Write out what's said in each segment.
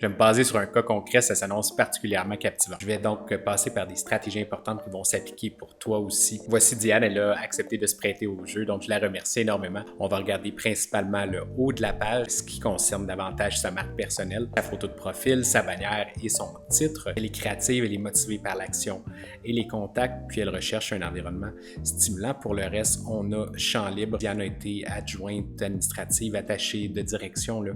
Je vais me baser sur un cas concret, ça s'annonce particulièrement captivant. Je vais donc passer par des stratégies importantes qui vont s'appliquer pour toi aussi. Voici Diane, elle a accepté de se prêter au jeu, donc je la remercie énormément. On va regarder principalement le haut de la page, ce qui concerne davantage sa marque personnelle, sa photo de profil, sa bannière et son titre. Elle est créative, elle est motivée par l'action et les contacts, puis elle recherche un environnement stimulant. Pour le reste, on a champ libre. Diane a été adjointe administrative, attachée de direction là,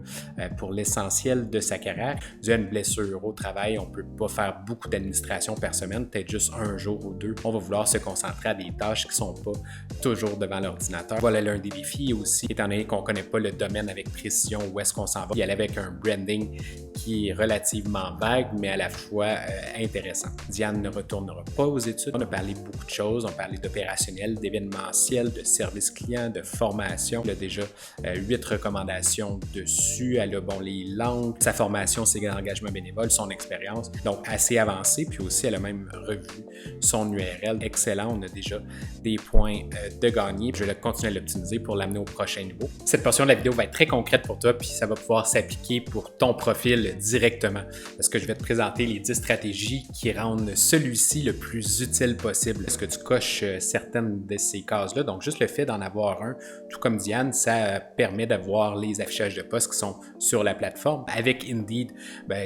pour l'essentiel de sa carrière. Dû à une blessure au travail, on ne peut pas faire beaucoup d'administration par semaine, peut-être juste un jour ou deux. On va vouloir se concentrer à des tâches qui ne sont pas toujours devant l'ordinateur. Voilà l'un des défis aussi, étant donné qu'on ne connaît pas le domaine avec précision où est-ce qu'on s'en va. Y aller avec un branding qui est relativement vague, mais à la fois intéressant. Diane ne retournera pas aux études. On a parlé beaucoup de choses. On a parlé d'opérationnel, d'événementiel, de service client, de formation. Elle a déjà 8 recommandations dessus. Elle a les langues, sa formation, ses engagements bénévoles, son expérience. Donc, assez avancé. Puis aussi, elle a même revu son URL. Excellent. On a déjà des points de gagner. Je vais continuer à l'optimiser pour l'amener au prochain niveau. Cette portion de la vidéo va être très concrète pour toi, puis ça va pouvoir s'appliquer pour ton profil directement. Parce que je vais te présenter les 10 stratégies qui rendent celui-ci le plus utile possible. Est-ce que tu coches certaines de ces cases-là? Donc, juste le fait d'en avoir un, tout comme Diane, ça permet d'avoir les affichages de postes qui sont sur la plateforme. Avec Indeed,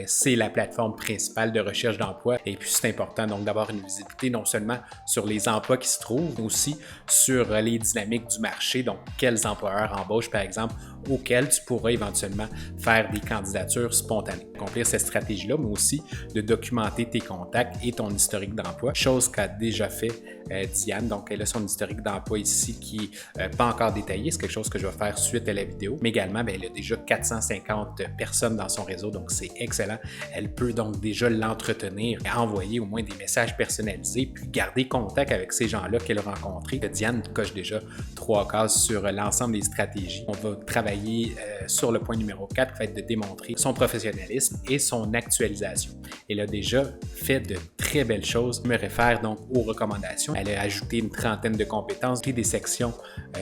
c'est la plateforme principale de recherche d'emploi et puis c'est important donc d'avoir une visibilité non seulement sur les emplois qui se trouvent, mais aussi sur les dynamiques du marché, donc quels employeurs embauchent par exemple, auxquels tu pourras éventuellement faire des candidatures spontanées. Accomplir cette stratégie-là, mais aussi de documenter tes contacts et ton historique d'emploi, chose qu'a déjà fait Diane. Donc, elle a son historique d'emploi ici qui n'est pas encore détaillé. C'est quelque chose que je vais faire suite à la vidéo. Mais également, elle a déjà 450 personnes dans son réseau, donc c'est excellent. Elle peut donc déjà l'entretenir, envoyer au moins des messages personnalisés, puis garder contact avec ces gens-là qu'elle a rencontrés. Diane coche déjà 3 cases sur l'ensemble des stratégies. On va travailler sur le point numéro 4 qui va être de démontrer son professionnalisme et son actualisation. Elle a déjà fait de très belles choses. Je me réfère donc aux recommandations. Elle a ajouté une trentaine de compétences et des sections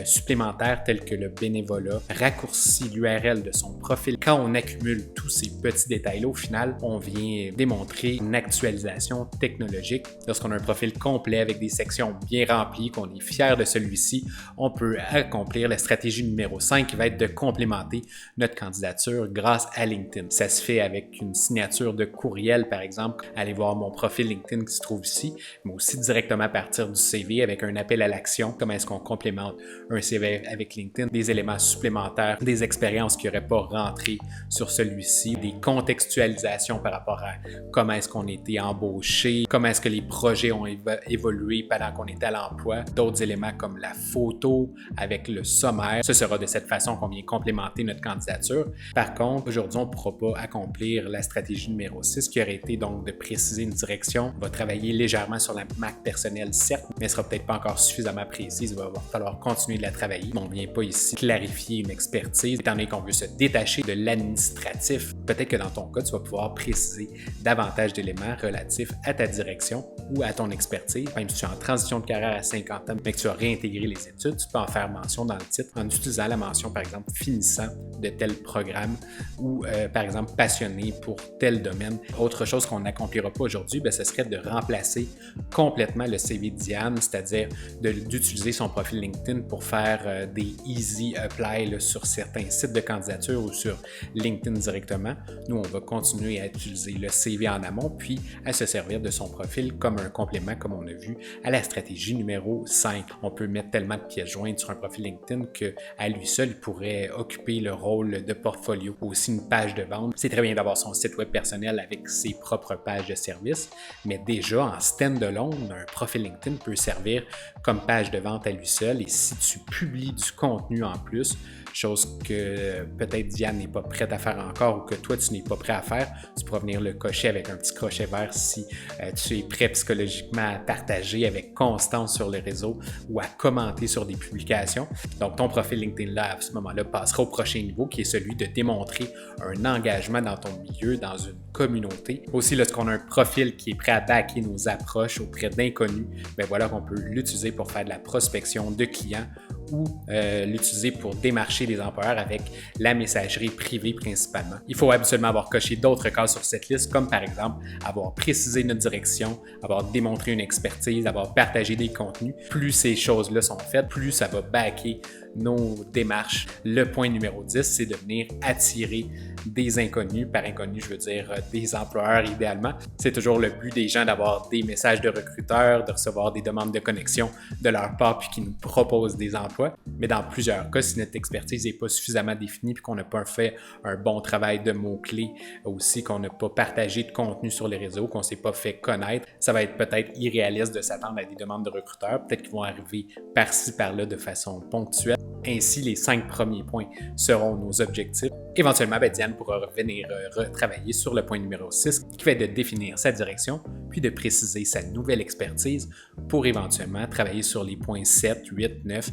supplémentaires telles que le bénévolat, raccourci l'URL de son profil. Quand on accumule tous ces petits détails-là, au final, on vient démontrer une actualisation technologique. Lorsqu'on a un profil complet avec des sections bien remplies, qu'on est fier de celui-ci, on peut accomplir la stratégie numéro 5 qui va être de complémenter notre candidature grâce à LinkedIn. Ça se fait avec une signature de courriel, par exemple. Allez voir mon profil LinkedIn qui se trouve ici, mais aussi directement à partir du CV avec un appel à l'action. Comment est-ce qu'on complémente un CV avec LinkedIn? Des éléments supplémentaires, des expériences qui n'auraient pas rentré sur celui-ci, des contextualisations par rapport à comment est-ce qu'on a été embauché, comment est-ce que les projets ont évolué pendant qu'on était à l'emploi, d'autres éléments comme la photo avec le sommaire. Ce sera de cette façon qu'on vient complémenter notre candidature. Par contre, aujourd'hui, on ne pourra pas accomplir la stratégie numéro 6 qui aurait été donc de préciser une direction. On va travailler légèrement sur la marque personnelle, certes, mais elle ne sera peut-être pas encore suffisamment précise. Il va falloir continuer de la travailler. On ne vient pas ici clarifier une expertise, étant donné qu'on veut se détacher de l'administratif. Peut-être que dans ton cas, tu vas pouvoir préciser davantage d'éléments relatifs à ta direction ou à ton expertise. Même si tu es en transition de carrière à 50 ans, mais que tu as réintégré les études, tu peux en faire mention dans le titre en utilisant la mention, par exemple, finissant de tel programme ou, par exemple, passionné pour tel domaine. Autre chose qu'on n'accomplira pas aujourd'hui, ce serait de remplacer complètement le CV de Diane, c'est-à-dire d'utiliser son profil LinkedIn pour faire des easy apply là, sur certains sites de candidature ou sur LinkedIn directement. Nous, on va continuer à utiliser le CV en amont, puis à se servir de son profil comme un complément, comme on a vu, à la stratégie numéro 5. On peut mettre tellement de pièces jointes sur un profil LinkedIn qu'à lui seul, il pourrait occuper le rôle de portfolio. Aussi une page de vente. C'est très bien d'avoir son site web personnel avec ses propres pages de service, mais déjà en stand-alone, un profil LinkedIn peut servir comme page de vente à lui seul. Et si tu publies du contenu en plus, chose que peut-être Diane n'est pas prête à faire encore ou que toi tu n'es pas prêt à faire, tu pourras venir le cocher avec un petit crochet vert si tu es prêt psychologiquement à partager avec constance sur le réseau ou à commenter sur des publications. Donc ton profil LinkedIn là, à ce moment-là, passera au prochain niveau qui est celui de démontrer un engagement dans ton milieu, dans une communauté. Aussi, lorsqu'on a un profil qui est prêt à backer nos approches auprès d'inconnus, voilà qu'on peut l'utiliser pour faire de la prospection de clients ou l'utiliser pour démarcher les employeurs avec la messagerie privée principalement. Il faut absolument avoir coché d'autres cases sur cette liste, comme par exemple avoir précisé notre direction, avoir démontré une expertise, avoir partagé des contenus. Plus ces choses-là sont faites, plus ça va backer nos démarches. Le point numéro 10, c'est de venir attirer des inconnus. Par inconnus, je veux dire des employeurs idéalement. C'est toujours le but des gens d'avoir des messages de recruteurs, de recevoir des demandes de connexion de leur part puis qui nous proposent des emplois. Mais dans plusieurs cas, si notre expertise n'est pas suffisamment définie puis qu'on n'a pas fait un bon travail de mots-clés, aussi qu'on n'a pas partagé de contenu sur les réseaux, qu'on ne s'est pas fait connaître, ça va être peut-être irréaliste de s'attendre à des demandes de recruteurs. Peut-être qu'ils vont arriver par-ci, par-là de façon ponctuelle. Ainsi, les 5 premiers points seront nos objectifs. Éventuellement, Diane pourra revenir retravailler sur le point numéro 6, qui va être de définir sa direction, puis de préciser sa nouvelle expertise pour éventuellement travailler sur les points 7, 8, 9,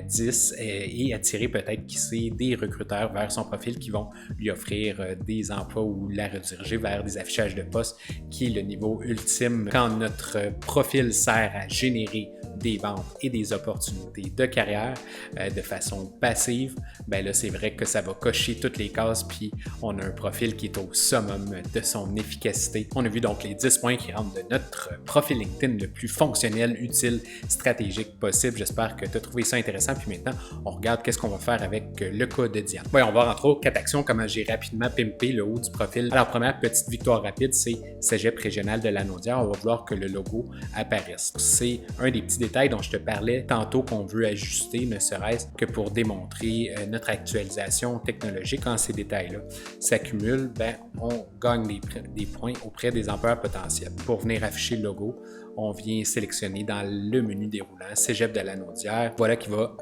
10 et attirer peut-être, qui sait, des recruteurs vers son profil qui vont lui offrir des emplois ou la rediriger vers des affichages de postes, qui est le niveau ultime quand notre profil sert à générer des ventes et des opportunités de carrière de façon passive. Là, c'est vrai que ça va cocher toutes les cases, puis on a un profil qui est au summum de son efficacité. On a vu donc les 10 points qui rentrent de notre profil LinkedIn le plus fonctionnel, utile, stratégique possible. J'espère que tu as trouvé ça intéressant. Puis maintenant, on regarde qu'est-ce qu'on va faire avec le cas de Diane. On va voir entre autres 4 actions, comment j'ai rapidement pimpé le haut du profil. Alors, première petite victoire rapide, c'est Cégep régional de Lanaudière. On va vouloir que le logo apparaisse. C'est un des petits détails dont je te parlais tantôt qu'on veut ajuster, ne serait-ce que pour démontrer notre actualisation technologique. Quand ces détails-là s'accumulent, on gagne des points auprès des employeurs potentiels. Pour venir afficher le logo, on vient sélectionner dans le menu déroulant Cégep de Lanaudière. Voilà qui va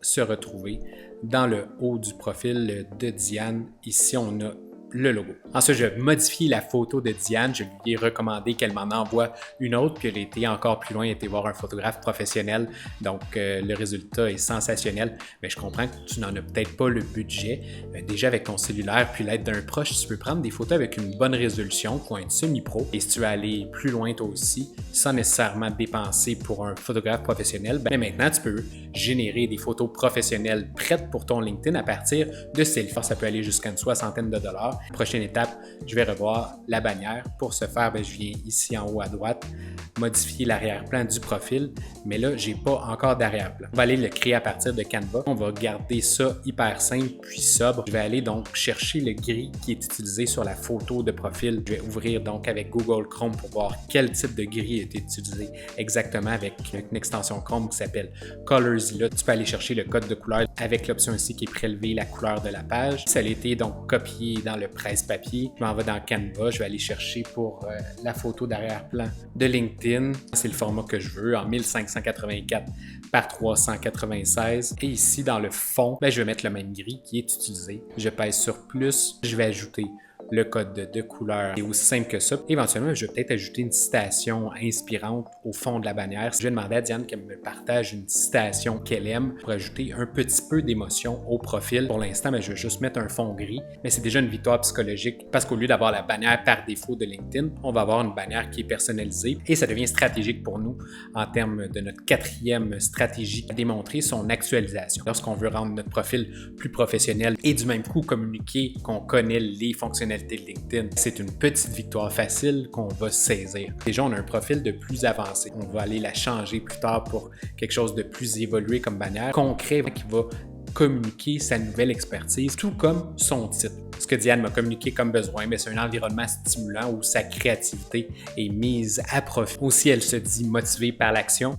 se retrouver dans le haut du profil de Diane. Ici, on a le logo. Ensuite, je modifie la photo de Diane. Je lui ai recommandé qu'elle m'en envoie une autre, puis elle a été encore plus loin, elle a été voir un photographe professionnel. Donc, le résultat est sensationnel. Mais je comprends que tu n'en as peut-être pas le budget. Déjà, avec ton cellulaire, puis l'aide d'un proche, tu peux prendre des photos avec une bonne résolution, point semi-pro. Et si tu veux aller plus loin toi aussi, sans nécessairement dépenser pour un photographe professionnel, maintenant, tu peux générer des photos professionnelles prêtes pour ton LinkedIn à partir de selfies. Ça peut aller jusqu'à une soixantaine de dollars. Prochaine étape, je vais revoir la bannière. Pour ce faire, je viens ici en haut à droite, modifier l'arrière-plan du profil, mais là, je n'ai pas encore d'arrière-plan. On va aller le créer à partir de Canva. On va garder ça hyper simple puis sobre. Je vais aller donc chercher le gris qui est utilisé sur la photo de profil. Je vais ouvrir donc avec Google Chrome pour voir quel type de gris est utilisé exactement avec une extension Chrome qui s'appelle Colorzilla. Tu peux aller chercher le code de couleur avec l'option ici qui est prélever la couleur de la page. Ça a été donc copié dans le presse-papier. Je m'en vais dans Canva. Je vais aller chercher pour la photo d'arrière-plan de LinkedIn. C'est le format que je veux en 1584 par 396. Et ici, dans le fond, je vais mettre le même gris qui est utilisé. Je pèse sur plus. Je vais ajouter le code de couleur. C'est aussi simple que ça. Éventuellement, je vais peut-être ajouter une citation inspirante au fond de la bannière. Je vais demander à Diane qu'elle me partage une citation qu'elle aime pour ajouter un petit peu d'émotion au profil. Pour l'instant, je vais juste mettre un fond gris, mais c'est déjà une victoire psychologique parce qu'au lieu d'avoir la bannière par défaut de LinkedIn, on va avoir une bannière qui est personnalisée et ça devient stratégique pour nous en termes de notre 4e stratégie, démontrer son actualisation. Lorsqu'on veut rendre notre profil plus professionnel et du même coup communiquer qu'on connaît les fonctionnalités de LinkedIn, c'est une petite victoire facile qu'on va saisir. Déjà, on a un profil de plus avancé. On va aller la changer plus tard pour quelque chose de plus évolué comme bannière, concret qui va communiquer sa nouvelle expertise, tout comme son titre. Ce que Diane m'a communiqué comme besoin, c'est un environnement stimulant où sa créativité est mise à profit. Aussi, elle se dit motivée par l'action.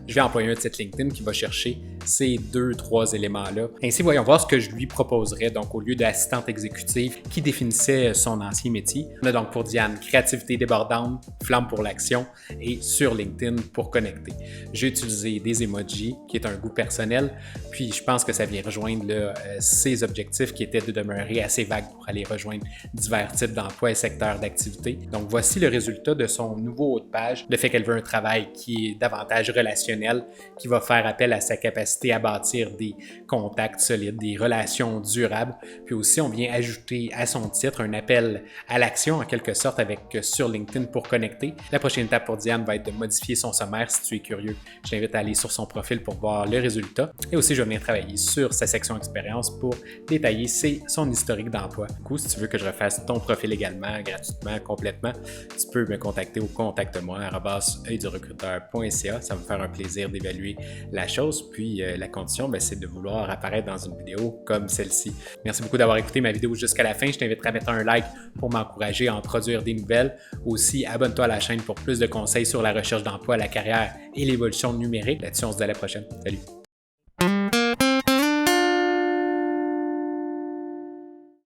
Je vais employer un titre LinkedIn qui va chercher ces 2-3 éléments-là. Ainsi, voyons voir ce que je lui proposerais. Donc, au lieu d'assistante exécutive qui définissait son ancien métier, on a donc pour Diane créativité débordante, flamme pour l'action et sur LinkedIn pour connecter. J'ai utilisé des emojis qui est un goût personnel, puis je pense que ça vient rejoindre ses objectifs qui étaient de demeurer assez vagues pour aller rejoindre divers types d'emplois et secteurs d'activité. Donc, voici le résultat de son nouveau haut de page, le fait qu'elle veut un travail qui est davantage relationnel professionnel qui va faire appel à sa capacité à bâtir des contacts solides, des relations durables. Puis aussi, on vient ajouter à son titre un appel à l'action en quelque sorte avec sur LinkedIn pour connecter. La prochaine étape pour Diane va être de modifier son sommaire si tu es curieux. Je t'invite à aller sur son profil pour voir le résultat. Et aussi, je vais venir travailler sur sa section expérience pour détailler son historique d'emploi. Du coup, si tu veux que je refasse ton profil également, gratuitement, complètement, tu peux me contacter au contacte-moi @oeildurecruteur.ca. Ça va me faire un plaisir d'évaluer la chose. Puis la condition, c'est de vouloir apparaître dans une vidéo comme celle-ci. Merci beaucoup d'avoir écouté ma vidéo jusqu'à la fin. Je t'inviterai à mettre un like pour m'encourager à en produire des nouvelles. Aussi, abonne-toi à la chaîne pour plus de conseils sur la recherche d'emploi, la carrière et l'évolution numérique. Là-dessus, on se dit à la prochaine. Salut!